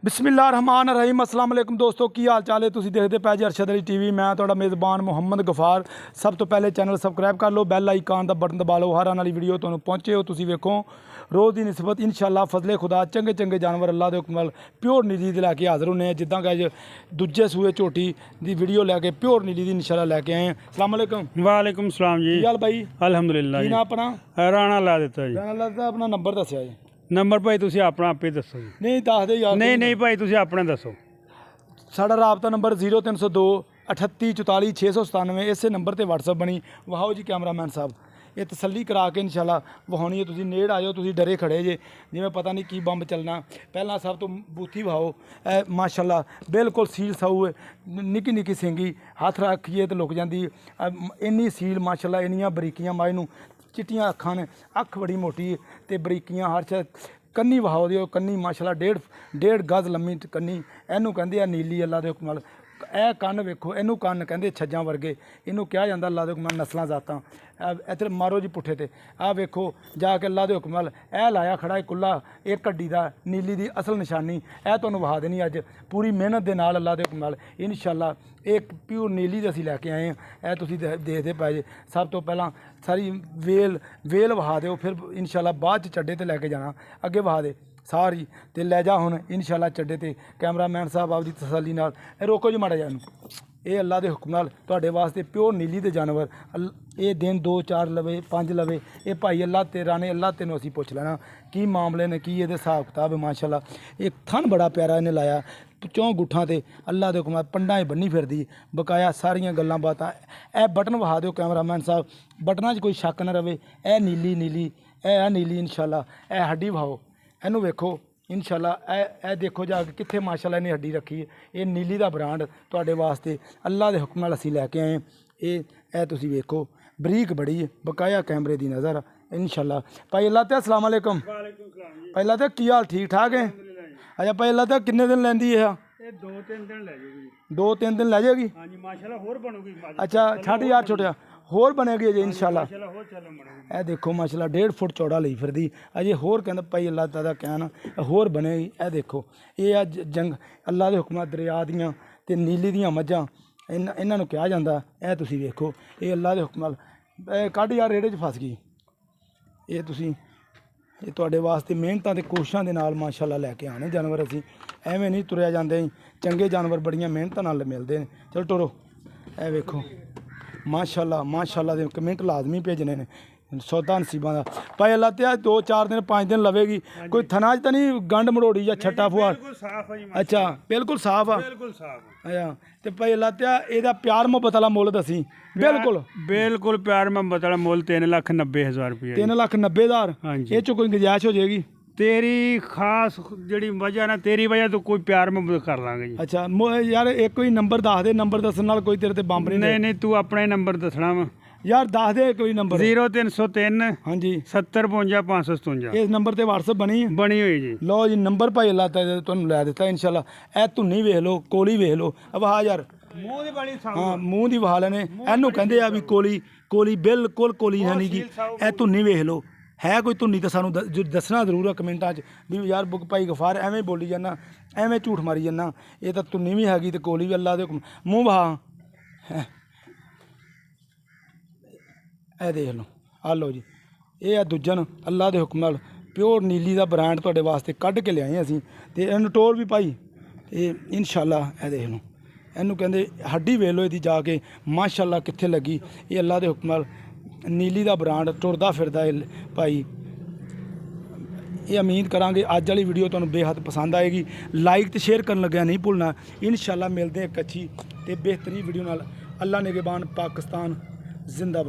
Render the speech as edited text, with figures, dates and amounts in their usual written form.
बिस्मिल्लाहिर्रहमानिर्रहीम अस्सलाम वालेकुम दोस्तों की हाल चाल है। तुसीं देखदे पए जी अरशद अली TV। मैं तुहाडा मेज़बान मुहम्मद गफार। सब तो पहले चैनल सबसक्राइब कर लो, बैल आइकान का बटन दबा लो, हर आने वाली वीडियो तुहानूं पहुँचे हो। तुसीं वेखो रोज़ की निस्बत इंशाअल्लाह फजले खुदा चंगे चंगे जानवर अल्लाह के हुक्म नाल प्योर नीली दे लैके हाज़र होने हैं। जिद्दां कि अज दूजे सूए झोटी की वीडियो लैके प्योर नीली की इंशाअल्लाह लैके आए हैं। अस्सलाम वालेकुम। वालेकुम सलाम जी। की हाल भाई? अल्हम्दुलिल्लाह की जी। नाम अपना? राणा ला दिता जी। राणा लाल दा अपना नंबर दस्सिया जी। नंबर भाई तुसीं अपना आपे दसो जी। नहीं दस दे यार। नहीं भाई तुसीं अपना दसो। साड़ा राबता नंबर 0302 38 44 697। इस नंबर पर WhatsApp बनी। वहाओ जी कैमरामैन साहब, ये तसल्ली करा के इंशाअल्लाह वहानी है। तुसीं नेड़ आयो, तुसीं डरे खड़े जे जिवें पता नहीं की बंब चलना। पहला सब तो बूथी वहाओ, माशाअल्लाह बिल्कुल सील साऊ है, निक्की निक्की सिंगी, हथ रखिए तो लुक जाती। इन्नी सील माशाअल्लाह, इन्नियां बरीकियां माए नूं, चिट्टियां अखां ने, अख बड़ी मोटी ते बरीकियां हर शे। कन्नी वहाओ दिओ, कन्नी माशाअल्लाह डेढ़ गज लम्मी कन्नी। इनू कहंदे आ नीली अल्लाह दे हुक्म नाल। ਇਹ ਕੰਨ ਵੇਖੋ, ਇਹਨੂੰ ਕੰਨ ਕਹਿੰਦੇ ਛੱਜਾਂ ਵਰਗੇ। ਇਹਨੂੰ ਕਿਹਾ ਜਾਂਦਾ ਅੱਲਾ ਦੇ ਹੁਕਮ ਨਾਲ ਨਸਲਾਂ ਜ਼ਾਤਾਂ। ਇੱਧਰ ਮਾਰੋ ਜੀ ਪੁੱਠੇ ਤੇ, ਆਹ ਵੇਖੋ ਜਾ ਕੇ ਅੱਲਾ ਦੇ ਹੁਕਮ ਨਾਲ ਇਹ ਲਾਇਆ ਖੜਾ ਹੈ ਕੁੱਲਾ। ਇਹ ਕੱਢੀ ਦਾ ਨੀਲੀ ਦੀ ਅਸਲ ਨਿਸ਼ਾਨੀ ਇਹ ਤੁਹਾਨੂੰ ਵਿਖਾ ਦੇਣੀ ਅੱਜ ਪੂਰੀ ਮਿਹਨਤ ਦੇ ਨਾਲ ਅੱਲਾ ਦੇ ਹੁਕਮ ਨਾਲ ਇਨਸ਼ਾਅੱਲਾ। एक प्योर नीली दे असीं लैके आए हैं। तुसीं देखदे पए जे। सब तो पहला सारी वेल वहा दिओ, फिर इंशाअल्लाह बाद च चड्डे ते लैके जाना। अगे वहा दे सारी ते लै जा हुण इंशाअल्लाह चड्डे ते। कैमरामैन साहब आपदी तसल्ली नाल रोको जी माड़ा जानू। ये अल्लाह के हुक्म नाल तुहाडे वास्ते प्योर नीली दे जानवर। ये दिन 2 4 लवे 5 लवे, ये भाई अल्लाह तेरा ने, अल्लाह तेनों असीं पुछ लेना की मामले ने, की ये हिसाब किताब है। माशाअल्लाह एक थन बड़ा प्यारा इन्हें लाया, 4 गुट्ठां ते अल्लाह दे हुक्म पंडां बन्नी फिरदी बकाया सारियां गल्लां बातां। ए बटन वहा दिओ कैमरामैन साहब, बटनां 'च कोई शक ना रवे। ए नीली नीली इंशाअल्लाह। ए हड्डी वहाओ, इनू वेखो इंशाअल्लाह। ए देखो जाके कित्थे माशाअल्लाह इन्हें हड्डी रखी है। ये नीली का ब्रांड तुहाडे वास्ते अल्लाह के हुक्म नाल असीं लैके आए। ये तुसीं वेखो बरीक बड़ी है, बकाया कैमरे की नज़र इंशाअल्लाह। भाई अल्लाह ते अस्सलाम वालेकुम। पहला तो की हाल? ठीक ठाक है। अच्छा भाई अल्लाह ते किन्ने दिन लैंदी है? 2-3 दिन लै जाएगी। 2-3 दिन लै जाएगी। हाँ जी माशाअल्लाह होर बनूगी। अच्छा छड़ यार छोटिया होर बनेगी अजे इंशाअल्लाह। होर चलो बनेगी। ए देखो माशाअल्लाह 1.5 फुट चौड़ा लई फिरदी अजे। होर कहंदा भाई अल्लाह ताला कहना होर बनेगी। ए देखो ये अज जंग अल्लाह के हुक्म दरिया दियां ते नीली दियां मझां इन्हां नूं कहा जांदा। ए तुसीं वेखो ये अल्लाह के हुक्म नाल कढ यार रेड़े च फस गई। ये तुसीं ये तुहाडे वास्ते मेहनतां ते कोशिशां दे नाल माशाअल्लाह लैके आने जानवर। असीं एवें नहीं तुरिया जांदे। चंगे जानवर बड़ियां मेहनतां नाल मिलदे ने। चलो टुरो। ए वेखो माशाअल्लाह माशाअल्लाह दे कमेंट लाजमी भेजने ने। सौदा नसीबां दा भाई अल्लाह ते 2 4 दिन 5 दिन लवेगी। कोई थना च तो नहीं गंढ मरोड़ी या छट्टा फुआर? अच्छा बिल्कुल साफ आ। अच्छा ते भाई अल्लाह ते एदा प्यार मुहब्बत वाला मुल दसी। बिल्कुल प्यार मुहब्बत वाला मुल 3,90,000 रुपये। 3,90,000। ये चो कोई गुंजाइश हो जाएगी? तेरी खास जी वजह ना, तेरी वजह तो कोई प्यार मुहब्बत कर लांगे जी। अच्छा यार एक कोई नंबर दस दे, नंबर दसन नाल कोई तेरे ते बंब नहीं तू अपना ही नंबर दसना वा यार। दस दे कोई नंबर। 0303 हाँ जी 70 52 557। इस नंबर ते WhatsApp बनी हुई जी। लो जी नंबर भाई अल्लाह ताला तुहानूं लै दित्ता इंशाअल्लाह। ए धुन्नी वेख लो, कोली वेख लो। अब हाँ यार हाँ मूँह दी वहा लेने। इनू कहंदे आ भी कोली बिल्कुल कोली है नहीं गी। ए धुन्नी वेख लो, है कोई धुन्नी तो सानू दसना जरूर है कमेंटा च भी यार बुक भाई गफार एवें बोली जाना, एवें झूठ मारी जाना। ये तो धुन्नी भी हैगी तो कोली भी अल्लाह दे हुक्म। मूँह वहा ए देख लो। आ लो जी ये है दुजन अल्लाह के हुक्म नाल प्योर नीली का ब्रांड तुहाडे वास्ते कढ़ के लियाए असीं। ते इन्हूं टोर भी भाई ये इंशाअल्लाह। ए देख लो इनू कहंदे हड्डी वेख लो इहदी जाके माशाअल्लाह कित्थे लगी। ये अल्लाह के हुक्म नाल नीली का ब्रांड टुरदा फिरदा भाई। ये उम्मीद करांगे अज वाली वीडियो तुहानूं बेहद पसंद आएगी। लाइक तो शेयर करन लग्या नहीं भुलना। इंशाअल्लाह मिलते हैं एक अच्छी ते बेहतरीन वीडियो नाल। अल्लाह निगहबान पाकिस्तान जिंदाबाद।